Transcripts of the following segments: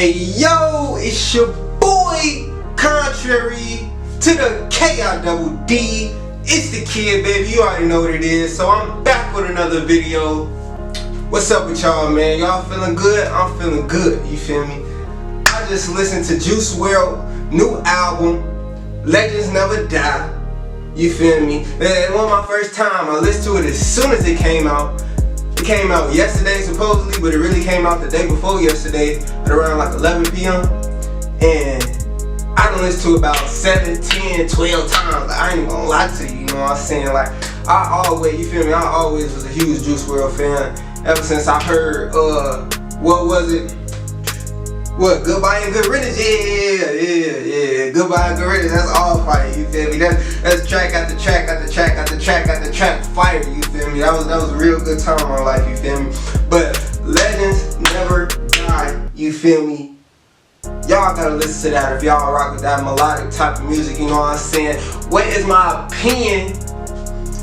Hey yo, it's your boy, contrary to the K-I-double-D. It's the kid, baby. You already know what it is. So I'm back with another video. What's up with y'all, man? Y'all feeling good? I'm feeling good. You feel me? I just listened to Juice WRLD new album, Legends Never Die. You feel me? It was my first time. I listened to it as soon as it came out. It came out yesterday supposedly, but it really came out the day before yesterday at around like 11 p.m. And I done listened to it about 7, 10, 12 times. Like, I ain't even gonna lie to you, you know what I'm saying? Like, I always, you feel me? I always was a huge Juice WRLD fan ever since I heard, what was it? What, Goodbye and Good Riddance? Yeah, Goodbye and Good Riddance, that's all fire, you feel me? That's track after track after track after track after track fire, you feel me? That was a real good time in my life, you feel me? But Legends Never Die, you feel me? Y'all gotta listen to that if y'all rock with that melodic type of music, you know what I'm saying? What is my opinion?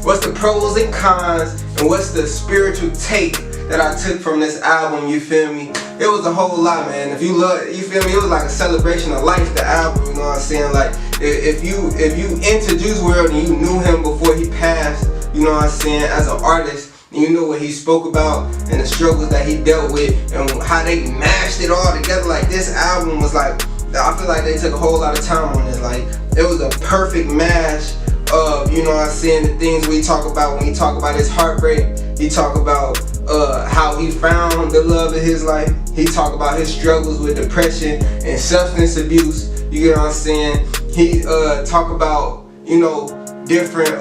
What's the pros and cons? And what's the spiritual take that I took from this album, you feel me? It was a whole lot, man. If you love, you feel me? It was like a celebration of life, the album, you know what I'm saying? Like, if you into Juice WRLD and you knew him before he passed, you know what I'm saying, as an artist, and you know what he spoke about and the struggles that he dealt with and how they mashed it all together, like this album was like, I feel like they took a whole lot of time on it. Like, it was a perfect mash of, you know what I'm saying, the things we talk about when he talk about his heartbreak. He talk about how he found the love of his life. He talk about his struggles with depression and substance abuse. You get what I'm saying? He talk about, you know, different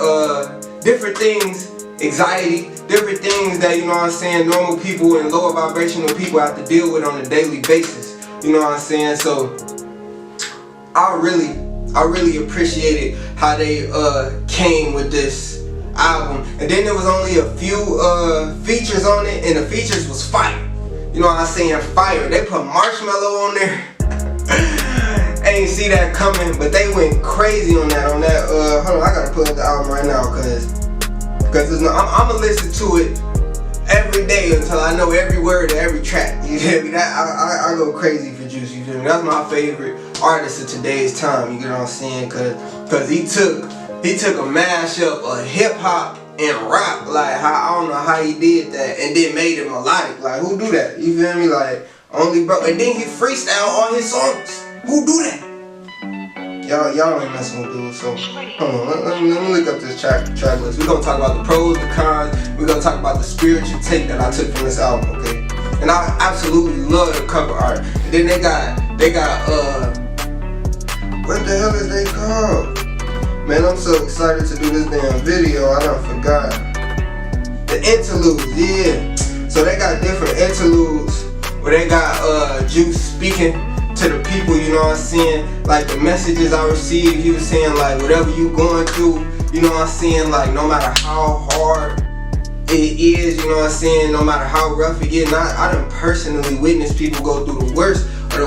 things, anxiety, different things that, you know what I'm saying, normal people and lower vibrational people have to deal with on a daily basis. You know what I'm saying? So I really appreciated how they came with this album. And then there was only a few features on it, and the features was fire. You know what I'm saying? Fire. They put Marshmello on there. I ain't see that coming, but they went crazy on that. Hold on, I gotta pull up the album right now, cause I'm gonna listen to it every day until I know every word of every track. You feel me? I go crazy for Juice. You feel me? That's my favorite artist of today's time. You get what I'm saying? Cause he took a mashup of hip hop and rap. Like, I don't know how he did that, and then made it melodic. Like, who do that? You feel me? Like, only bro. And then he freestyle all his songs. Who do that? Y'all ain't messing with dudes. So hold on, let me look up this track list. We're gonna talk about the pros, the cons. We're gonna talk about the spiritual take that I took from this album, okay? And I absolutely love the cover art. And then they got what the hell is they called? Man, I'm so excited to do this damn video, I done forgot. The interludes, yeah. So they got different interludes where they got Juice speaking to the people, you know what I'm saying? Like, the messages I received, he was saying, like, whatever you going through, you know what I'm saying? Like, no matter how hard it is, you know what I'm saying? No matter how rough it gets. I done personally witnessed people go through the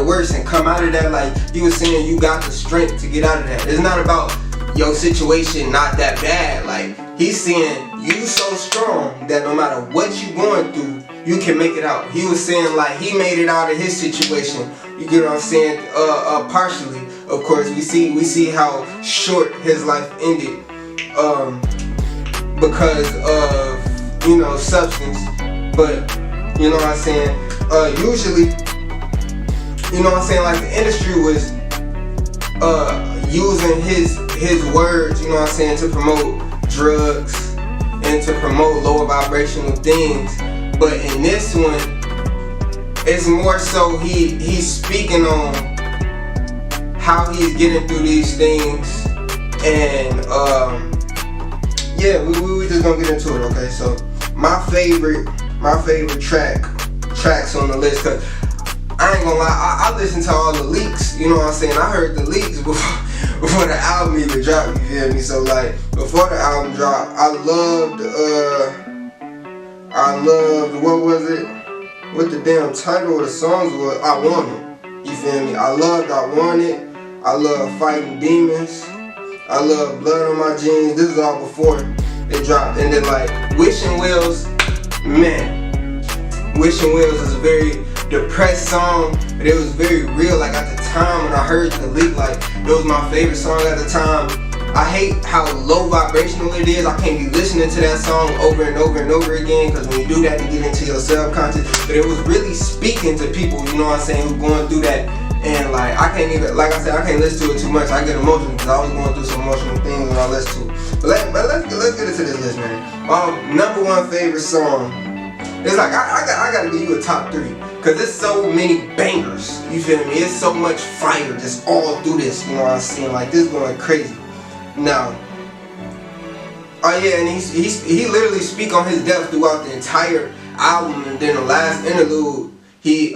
worst and come out of that. Like, he was saying, you got the strength to get out of that. It's not about your situation not that bad. Like, he's saying you so strong that no matter what you going through, you can make it out. He was saying, like, he made it out of his situation. You get what I'm saying? Partially, of course. We see how short his life ended because of, you know, substance. But you know what I'm saying? Usually, you know what I'm saying, like, the industry was using his words, you know what I'm saying, to promote drugs and to promote lower vibrational things. But in this one, it's more so he's speaking on how he's getting through these things. And yeah, we just gonna get into it, okay? So my favorite tracks on the list, cause I ain't gonna lie, I listened to all the leaks, you know what I'm saying? I heard the leaks before the album even dropped, you feel me? So, like, before the album dropped, I loved, what was it? What the damn title of the songs was? I Want It, you feel me? I loved I Want It, I love Fighting Demons, I love Blood on My Jeans. This is all before it dropped. And then, like, Wishing Wells, man, Wishing Wells is a very depressed song, but it was very real. Like at the time when I heard the leak, like it was my favorite song at the time. I hate how low vibrational it is. I can't be listening to that song over and over and over again, because when you do that, you get into your subconscious. But it was really speaking to people, you know what I'm saying, who going through that. And like I can't even, like I said, I can't listen to it too much. I get emotional because I was going through some emotional things when I listened to it. But let's get into this list, man. My #1 favorite song. It's like I gotta give you a top 3, because there's so many bangers. You feel me? It's so much fire just all through this. You know what I'm saying? Like this going crazy. Now, oh yeah, and he literally speak on his death throughout the entire album, and then the last interlude, he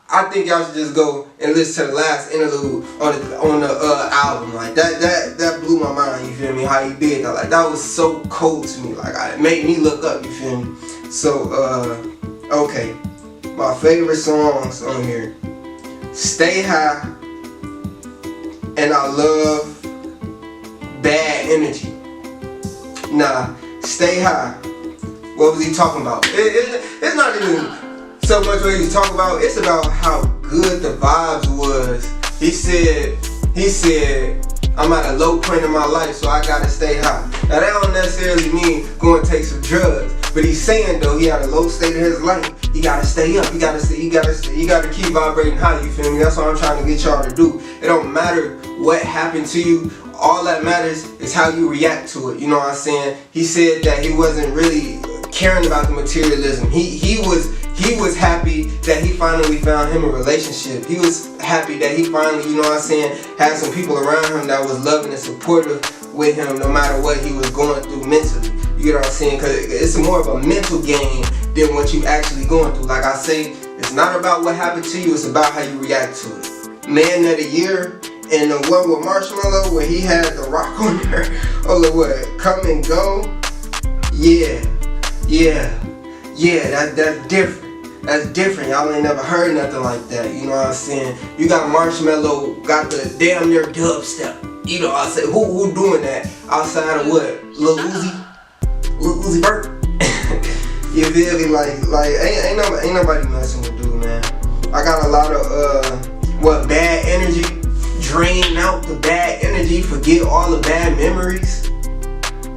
I think y'all should just go and listen to the last interlude on the album. Like that blew my mind. You feel me? How he did that, like that was so cold to me. Like it made me look up. You feel me? So okay, my favorite songs on here: Stay High, and I love Bad Energy. Nah, Stay High. What was he talking about? It's not even so much what he was talking about. It's about how good the vibes was. He said, I'm at a low point in my life, so I gotta stay high. Now that don't necessarily mean go and take some drugs, but he's saying though he had a low state of his life. You gotta stay up. You gotta keep vibrating high. You feel me? That's what I'm trying to get y'all to do. It don't matter what happened to you. All that matters is how you react to it. You know what I'm saying? He said that he wasn't really caring about the materialism. He was happy that he finally found him a relationship. He was happy that he finally, you know what I'm saying, had some people around him that was loving and supportive with him no matter what he was going through mentally. You get what I'm saying? Because it's more of a mental game than what you actually going through. Like I say, it's not about what happened to you, it's about how you react to it. Man of the Year, and the one with Marshmello where he had the rock on there. Oh, look what? Come and Go. Yeah, that's different. That's different. Y'all ain't never heard nothing like that. You know what I'm saying? You got Marshmello, got the damn near dubstep. You know what I'm saying? Who doing that outside of what? Lil Uzi Vert. You feel me? Like ain't nobody messing with dude, man. I got a lot of bad energy. Drain out the bad energy. Forget all the bad memories.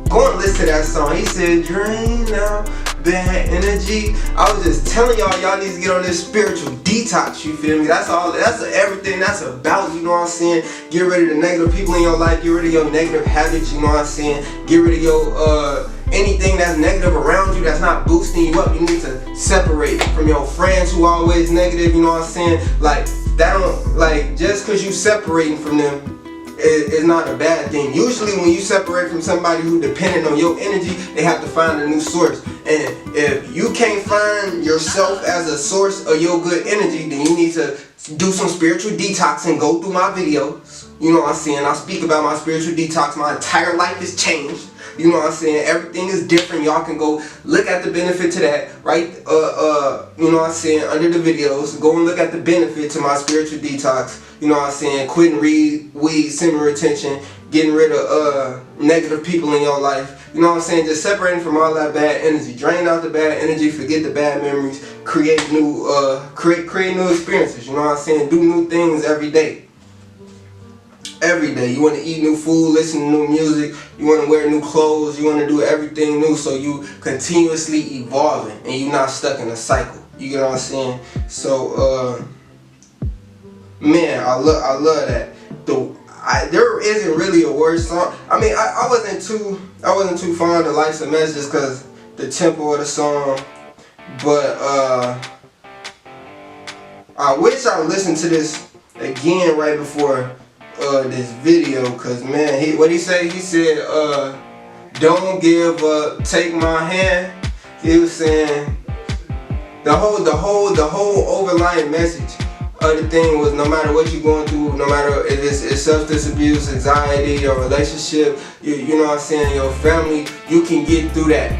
Go and listen to that song. He said, drain out bad energy. I was just telling y'all need to get on this spiritual detox. You feel me? That's all. That's everything that's about. You know what I'm saying? Get rid of the negative people in your life. Get rid of your negative habits. You know what I'm saying? Get rid of your anything that's negative around you that's not boosting you up. You need to separate from your friends who are always negative. You know what I'm saying? Like that don't, like, just because you separating from them is not a bad thing. Usually when you separate from somebody who dependent on your energy, they have to find a new source. And if you can't find yourself as a source of your good energy, then you need to do some spiritual detox and go through my videos. You know what I'm saying? I speak about my spiritual detox. My entire life has changed. You know what I'm saying? Everything is different. Y'all can go look at the benefit to that, right? You know what I'm saying? Under the videos, go and look at the benefit to my spiritual detox. You know what I'm saying? Quitting weed, semi-retention, getting rid of negative people in your life. You know what I'm saying? Just separating from all that bad energy. Drain out the bad energy, forget the bad memories, create new experiences. You know what I'm saying? Do new things every day. Every day. You want to eat new food, listen to new music, you want to wear new clothes, you want to do everything new, so you continuously evolving and you're not stuck in a cycle. You get what I'm saying? So man, I love that. There isn't really a worse song. I mean, I wasn't too fond of Life's a Mess just because the tempo of the song, but I wish I listened to this again right before this video, cause man, what he say? He said, "Don't give up, take my hand." He was saying the whole overlying message of the thing was, no matter what you're going through, no matter if it's substance abuse, anxiety, your relationship, you know what I'm saying, your family, you can get through that.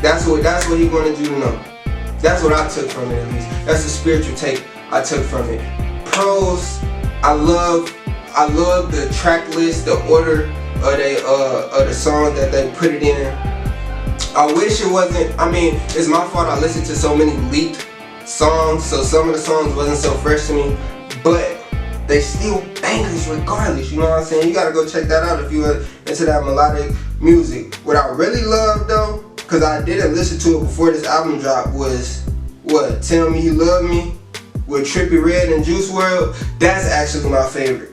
That's what he wanted you to know. That's what I took from it, at least. That's the spiritual take I took from it. Pros, I love the track list, the order of the song that they put it in. I wish it wasn't, I mean, it's my fault I listened to so many leaked songs, so some of the songs wasn't so fresh to me, but they still bangers regardless, you know what I'm saying? You gotta go check that out if you are into that melodic music. What I really love though, cause I didn't listen to it before this album dropped, was what, Tell Me You Love Me with Trippie Redd and Juice WRLD. That's actually my favorite,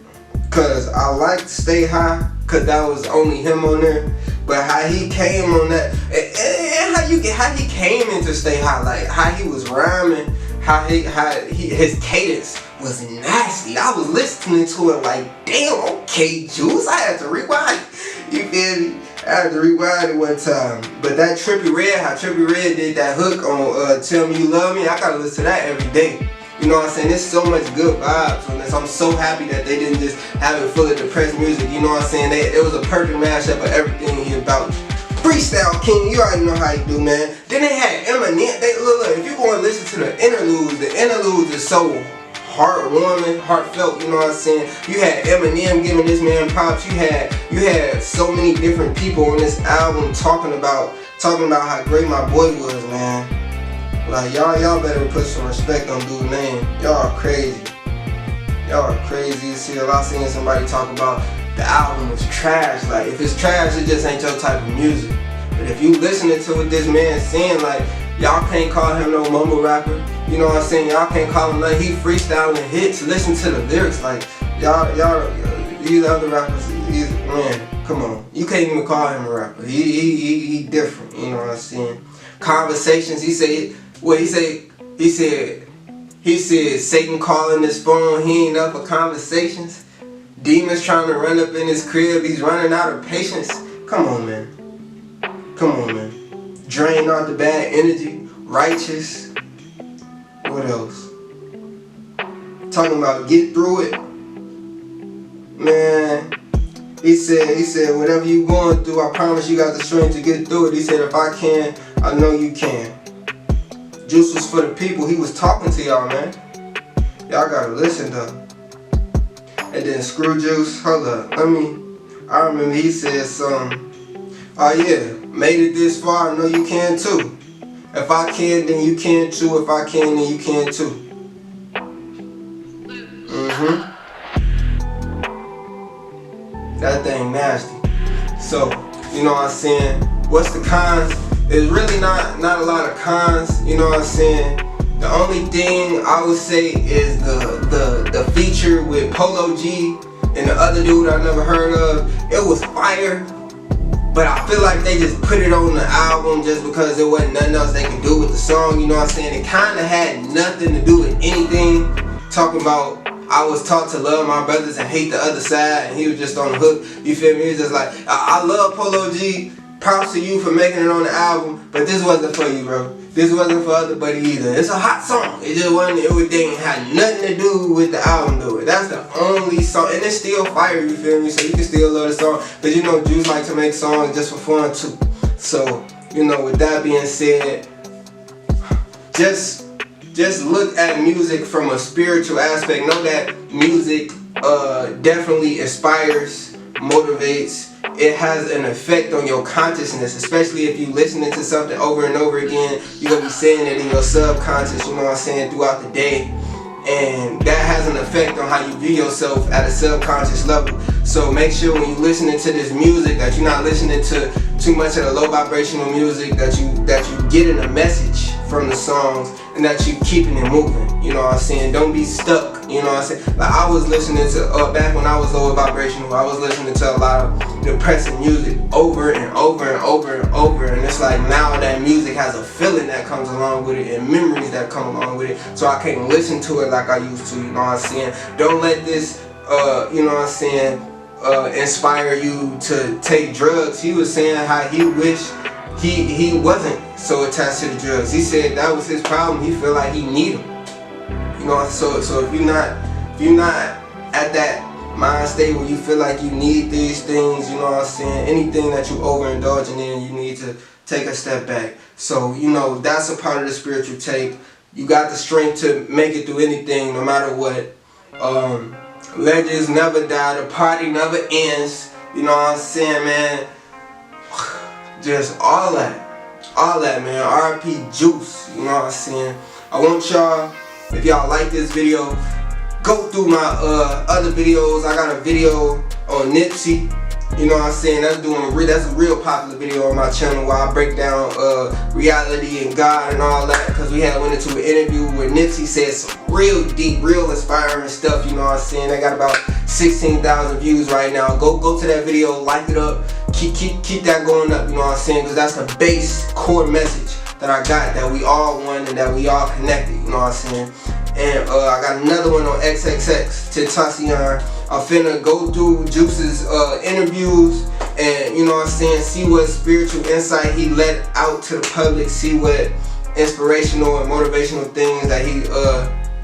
cause I liked Stay High, cause that was only him on there. But how he came on that, and how he came into Stay High, like how he was rhyming, his cadence was nasty. I was listening to it like, damn, okay, Juice. I had to rewind. You feel me? I had to rewind it one time. But that Trippie Redd, how Trippie Redd did that hook on Tell Me You Love Me, I gotta listen to that every day. You know what I'm saying? There's so much good vibes on this. I'm so happy that they didn't just have it full of depressed music. You know what I'm saying? It was a perfect mashup of everything he about. Freestyle King, you already know how you do, man. Then they had Eminem. Look, if you go and listen to the interludes is so heartwarming, heartfelt, you know what I'm saying? You had Eminem giving this man props. You had so many different people on this album talking about how great my boy was, man. Like, y'all better put some respect on dude's name. Y'all are crazy. Y'all are crazy as hell. I seen somebody talk about the album is trash. Like, if it's trash, it just ain't your type of music. But if you listening to what this man's saying, like, y'all can't call him no mumble rapper. You know what I'm saying? Y'all can't call him nothing. He freestyling hits. Listen to the lyrics. Like, y'all, these other rappers, man, come on. You can't even call him a rapper. He different. You know what I'm saying? Conversations, he said Satan calling his phone, he ain't up for conversations. Demons trying to run up in his crib, he's running out of patience. Come on, man. Come on, man. Drain out the bad energy. Righteous. What else? Talking about get through it. Man. He said, whatever you going through, I promise you got the strength to get through it. He said, if I can, I know you can. Juice was for the people. He was talking to y'all, man. Y'all gotta listen though. And then Screw Juice, hold up, I remember he said something. Oh yeah, made it this far, I know you can too. If I can, then you can too. If I can, then you can too. That thing nasty. So, you know what I'm saying? What's the cons? There's really not a lot of cons, you know what I'm saying? The only thing I would say is the feature with Polo G and the other dude I never heard of. It was fire, but I feel like they just put it on the album just because there wasn't nothing else they could do with the song, you know what I'm saying? It kind of had nothing to do with anything. Talking about I was taught to love my brothers and hate the other side, and he was just on the hook, you feel me? He was just like, I love Polo G. Props to you for making it on the album, but this wasn't for you, bro. This wasn't for other buddy either. It's a hot song. It just wasn't, it didn't have nothing to do with the album, though. That's the only song, and it's still fire, you feel me? So you can still love the song, but you know Juice like to make songs just for fun too. So, you know, with that being said, just look at music from a spiritual aspect. Know that music definitely inspires, motivates. It has an effect on your consciousness, especially if you listening to something over and over again. You're going to be saying it in your subconscious, you know what I'm saying, throughout the day. And that has an effect on how you view yourself at a subconscious level. So make sure when you're listening to this music that you're not listening to too much of the low vibrational music, that you getting a message from the songs, and that you keeping it moving, you know what I'm saying? Don't be stuck, you know what I'm saying? Like I was listening to, back when I was lower vibrational, I was listening to a lot of depressing music over and over and over and over, and it's like now that music has a feeling that comes along with it and memories that come along with it, so I can't listen to it like I used to, you know what I'm saying? Don't let this, you know what I'm saying, inspire you to take drugs. He was saying how he wished he wasn't so attached to the drugs. He said that was his problem. He feel like he need them. You know, so if you're not at that mind state where you feel like you need these things, you know what I'm saying, anything that you overindulging in, you need to take a step back. So, you know, that's a part of the spiritual take. You got the strength to make it through anything, no matter what. Legends never die, the party never ends. You know what I'm saying, man? Just all that. all that, man. RIP Juice, you know what I'm saying? I want y'all, if y'all like this video, go through my other videos. I got a video on Nipsey, you know what I'm saying? That's a real popular video on my channel where I break down reality and God and all that, because we had went into an interview where Nipsey said some real deep, real inspiring stuff, you know what I'm saying? I got about 16,000 views right now. Go to that video, like it up, keep that going up, you know what I'm saying? Because that's the base core message that I got, that we all one and that we all connected, you know what I'm saying? And I got another one on XXX Tentacion. I'm finna go through Juice's interviews and, you know what I'm saying, see what spiritual insight he let out to the public, see what inspirational and motivational things that he,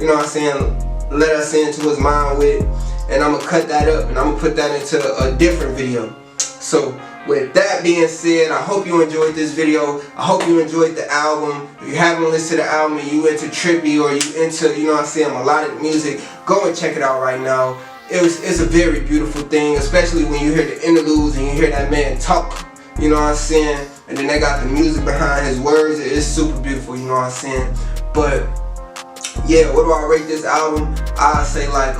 you know what I'm saying, let us into his mind with. And I'm gonna cut that up and I'm gonna put that into a different video. So with that being said, I hope you enjoyed this video. I hope you enjoyed the album. If you haven't listened to the album and you into trippy or you into, you know what I'm saying, melodic music, go and check it out right now. It's a very beautiful thing, especially when you hear the interludes and you hear that man talk, you know what I'm saying, and then they got the music behind his words. It's super beautiful, you know what I'm saying. But yeah, what do I rate this album? I'll say like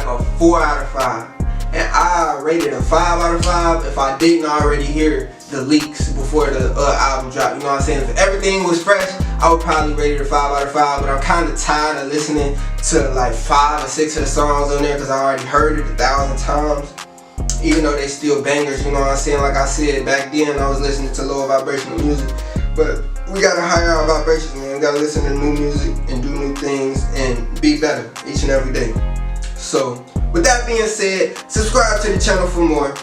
a 4 out of 5. And I rated a 5 out of 5 if I didn't already hear the leaks before the album dropped. You know what I'm saying? If everything was fresh, I would probably rate it a 5 out of 5. But I'm kind of tired of listening to like 5 or 6 of the songs on there because I already heard it 1,000 times. Even though they still bangers, you know what I'm saying? Like I said, back then I was listening to lower vibrational music. But we gotta higher our vibrations, man. We gotta listen to new music and do new things and be better each and every day. So with that being said, subscribe to the channel for more.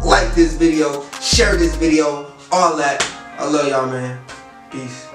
Like this video, share this video, all that. I love y'all, man. Peace.